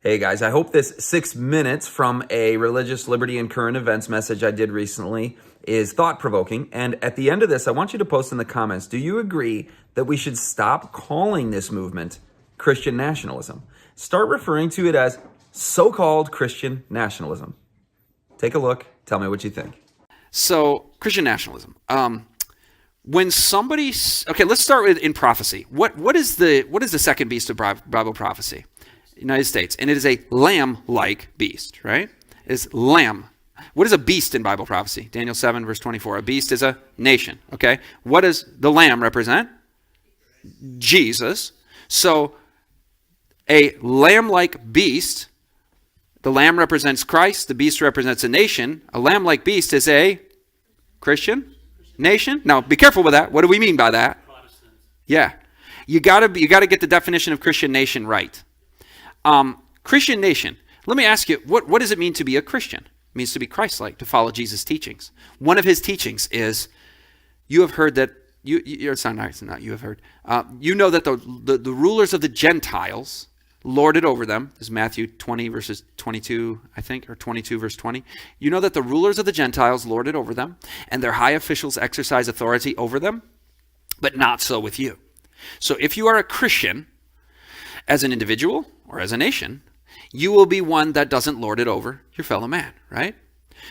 Hey guys, I hope this 6 minutes from a religious liberty and current events message I did recently is thought-provoking. And at the end of this, I want you to post in the comments, do you agree that we should stop calling this movement Christian nationalism? Start referring to it as so-called Christian nationalism. Take a look. Tell me what you think. So, Christian nationalism. When somebody, okay, let's start with in prophecy. What is the second beast of Bible prophecy? United States, and it is a lamb-like beast, right? It's lamb. What is a beast in Bible prophecy? Daniel 7, verse 24. A beast is a nation, okay? What does the lamb represent? Jesus. So, a lamb-like beast, the lamb represents Christ, the beast represents a nation. A lamb-like beast is a Christian nation. Now, be careful with that. What do we mean by that? Protestants. Yeah. You gotta get the definition of Christian nation right. Christian nation. Let me ask you, what does it mean to be a Christian? It means to be Christ-like, to follow Jesus' teachings. One of his teachings is, you have heard that, it's not you have heard. You know that the rulers of the Gentiles lord it over them. This is Matthew 20 verses 22, I think, or 22 verse 20. You know that the rulers of the Gentiles lord it over them, and their high officials exercise authority over them, but not so with you. So if you are a Christian, as an individual or as a nation, you will be one that doesn't lord it over your fellow man, right?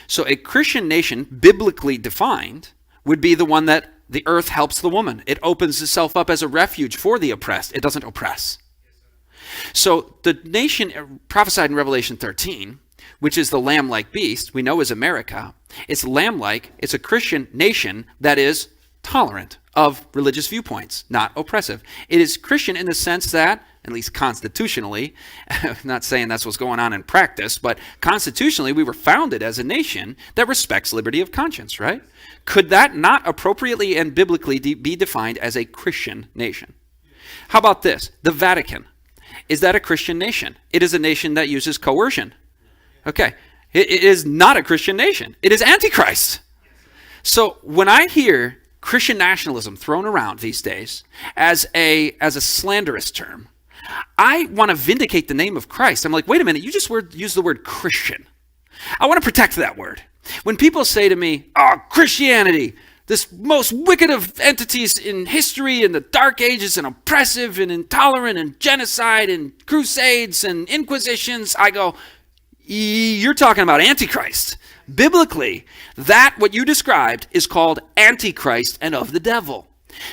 So a Christian nation, biblically defined, would be the one that the earth helps the woman. It opens itself up as a refuge for the oppressed. It doesn't oppress. So the nation prophesied in Revelation 13, which is the lamb-like beast, we know is America. It's lamb-like. It's a Christian nation that is tolerant of religious viewpoints, not oppressive. It is Christian in the sense that, at least constitutionally, I'm not saying that's what's going on in practice, but constitutionally we were founded as a nation that respects liberty of conscience, right? Could that not appropriately and biblically be defined as a Christian nation? How about this? The Vatican. Is that a Christian nation? It is a nation that uses coercion. Okay. It is not a Christian nation. It is Antichrist. So when I hear Christian nationalism thrown around these days as a slanderous term, I want to vindicate the name of Christ. I'm like, wait a minute, you just used the word Christian. I want to protect that word. When people say to me, oh, Christianity, this most wicked of entities in history in the Dark Ages and oppressive and intolerant and genocide and crusades and inquisitions, I go, you're talking about Antichrist. Biblically, what you described is called Antichrist and of the devil.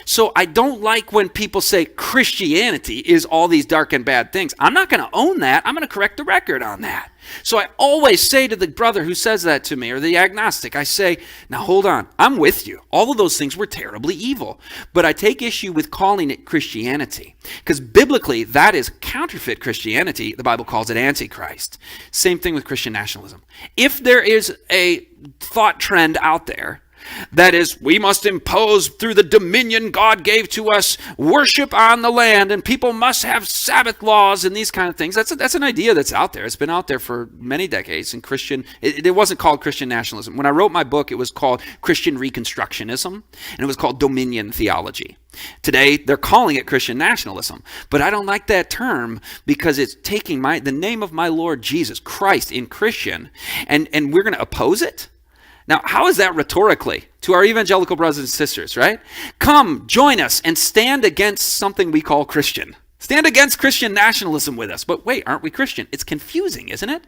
So I don't like when people say Christianity is all these dark and bad things. I'm not going to own that. I'm going to correct the record on that. So I always say to the brother who says that to me, or the agnostic, I say, now hold on, I'm with you. All of those things were terribly evil. But I take issue with calling it Christianity. Because biblically, that is counterfeit Christianity. The Bible calls it Antichrist. Same thing with Christian nationalism. If there is a thought trend out there, that is, we must impose through the dominion God gave to us worship on the land, and people must have Sabbath laws and these kind of things. That's an idea that's out there. It's been out there for many decades. And it wasn't called Christian nationalism. When I wrote my book, it was called Christian Reconstructionism, and it was called dominion theology. Today, they're calling it Christian nationalism, but I don't like that term because it's taking the name of my Lord Jesus Christ in Christian, and we're going to oppose it. Now, how is that rhetorically to our evangelical brothers and sisters, right? Come, join us, and stand against something we call Christian. Stand against Christian nationalism with us. But wait, aren't we Christian? It's confusing, isn't it?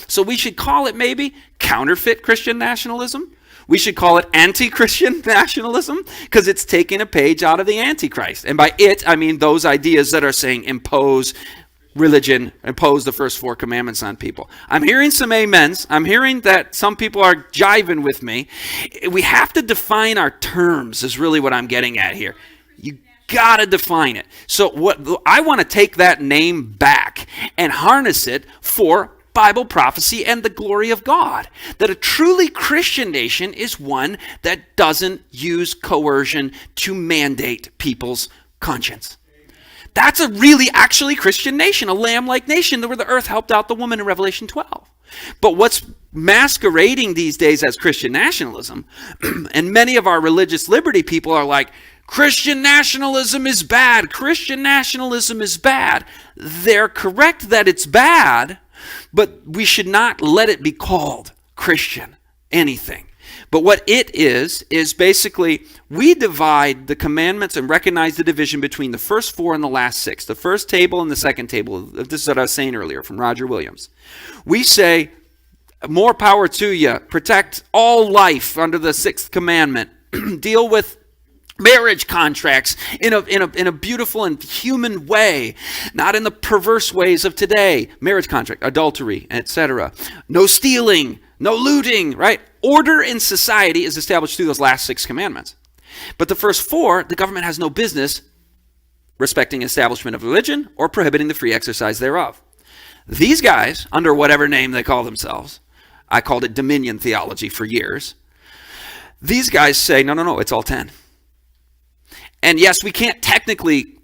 So we should call it maybe counterfeit Christian nationalism. We should call it anti-Christian nationalism because it's taking a page out of the Antichrist. And by it, I mean those ideas that are saying impose religion, impose the first 4 commandments on people. I'm hearing some amens. I'm hearing that some people are jiving with me. We have to define our terms is really what I'm getting at here. You got to define it. So I want to take that name back and harness it for Bible prophecy and the glory of God. That a truly Christian nation is one that doesn't use coercion to mandate people's conscience. That's a really actually Christian nation, a lamb-like nation where the earth helped out the woman in Revelation 12. But what's masquerading these days as Christian nationalism, and many of our religious liberty people are like, Christian nationalism is bad. Christian nationalism is bad. They're correct that it's bad, but we should not let it be called Christian anything. But what it is basically we divide the commandments and recognize the division between the first 4 and the last 6, the first table and the second table. This is what I was saying earlier from Roger Williams. We say, more power to you. Protect all life under the 6th commandment. Deal with marriage contracts in a beautiful and human way, not in the perverse ways of today. Marriage contract, adultery, etc. No stealing, no looting, right? Order in society is established through those last 6 commandments. But the first 4, the government has no business respecting establishment of religion or prohibiting the free exercise thereof. These guys, under whatever name they call themselves, I called it dominion theology for years. These guys say, no, it's all 10. And yes, we can't technically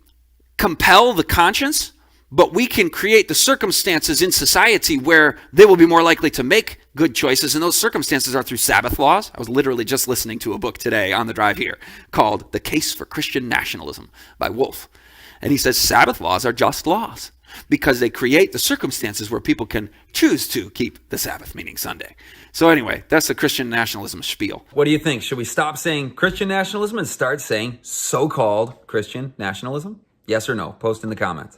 compel the conscience, but we can create the circumstances in society where they will be more likely to make good choices, and those circumstances are through Sabbath laws. I was literally just listening to a book today on the drive here called The Case for Christian Nationalism by Wolf. And he says Sabbath laws are just laws because they create the circumstances where people can choose to keep the Sabbath, meaning Sunday. So anyway, that's the Christian nationalism spiel. What do you think? Should we stop saying Christian nationalism and start saying so-called Christian nationalism? Yes or no? Post in the comments.